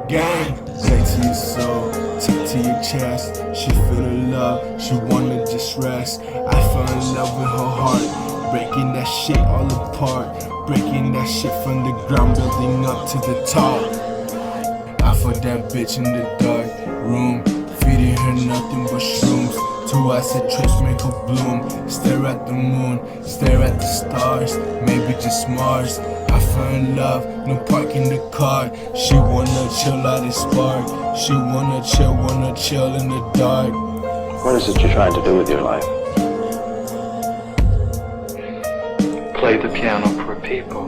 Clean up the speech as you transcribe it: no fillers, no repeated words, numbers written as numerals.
Gang, take to your soul, take to your chest. She feelin' love, she wanna just rest. I fell in love with her heart, breaking that shit all apart, breaking that shit from the ground, building up to the top. I fought that bitch in the dark room, feeding her nothing but shrooms. 2 acid trips make her bloom. Stare at the moon, stare at the stars, maybe just Mars. I fell in love, no parking the car. She wanna chill at the spark. She wanna chill in the dark. What is it you're trying to do with your life? Play the piano for people.